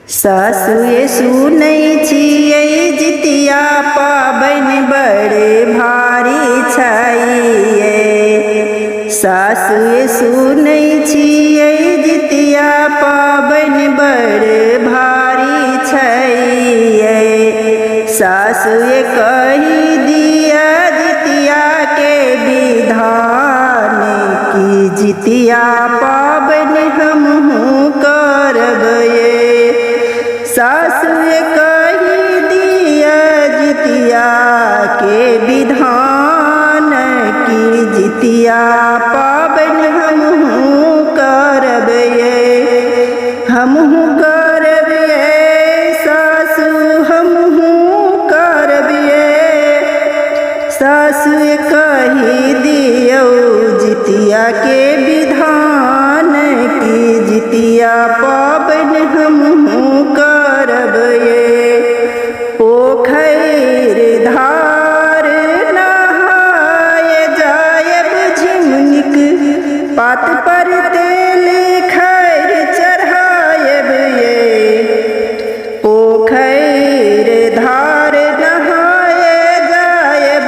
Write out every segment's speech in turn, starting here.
सासुए सुनै छियै जितिया पाबनि बड़े भारी छै। सासुए सुनै छियै जितिया पाबनि बड़े भारी छै। सासुए कहि दिया जितिया के विधान की जितिया पाबनि हमहूँ करबै। सासुए कहि दिया जितिया के विधान की जितिया पाबनि हमहूँ करबै। हमहूँ करबै सासु हमहूँ करबै। सासुए कहि दियौ जितिया के विधान की जितिया पाबनि हमहूँ करबै। पोखरि धार नहाय जायब झिमुनिक पात पर तेल खैर चढ़ायब। पोखरि धार नहाय जायब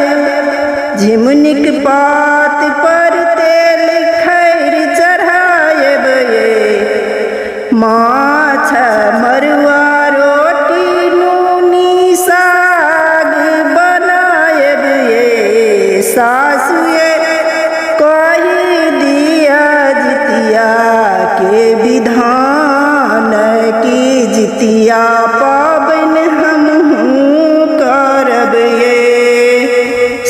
झिमुनिक पात पर तेल खैर चढ़ायब। माछ मरुआ रोटी नूनी साग बनायब। सासुए कहि दिया जितिया के विधान की जितिया पाबनि हमहूँ करबै।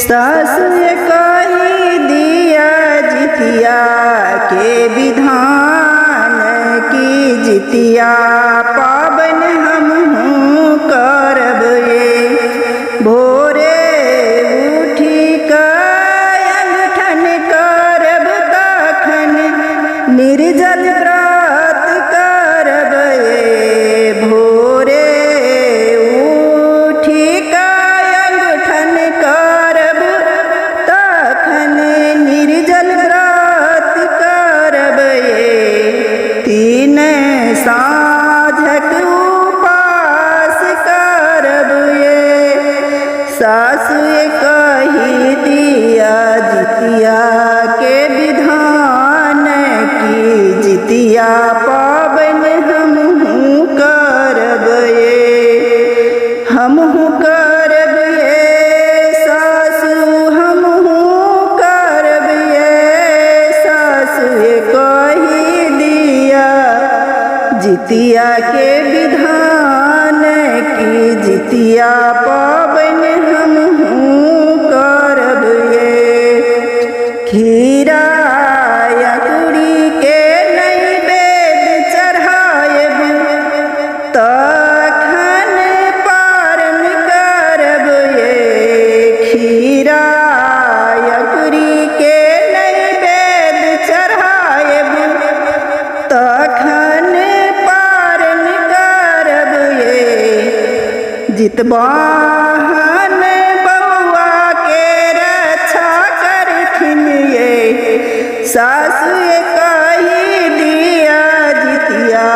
सासुए कहि दिया जितिया के विधान की जितिया पाबनि हमहूँ करबै। भोरे उठि कऽ अंगठन करब तखन निर्जल व्रत करबै। भोरे उठि कऽ अंगठन करब तखन निर्जल व्रत करबै। तीन साँझक उपास करबै। सासुए कहि दिया जितिया के विधान की जितिया पाबनि हमहूँ करबै। हमहूँ करबै सासु हमहूँ करबै। सासुए कहि दिया जितिया के विधान की जितिया पाबनि हमहूँ करबै। खीरा अकुरी के नैवेद्य चढ़ायब तखन पारण करबै। खीरा अकुरी के नैवेद्य चढ़ायब तखन पारण करबै। जितवाहन बउआ के रक्षा करथिन। सासुए कहि दिया जितिया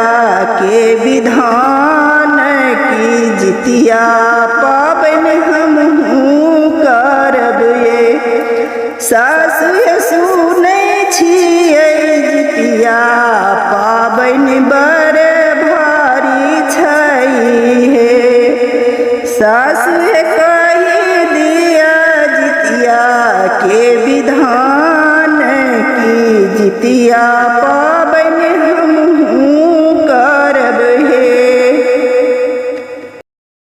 के विधान की जितिया पाबनि हमहूँ करबै। सासुए सुनै छियै जितिया पाबनि बड़ भारी छै। सासुए कहि दिया जितिया के विधान की जितिया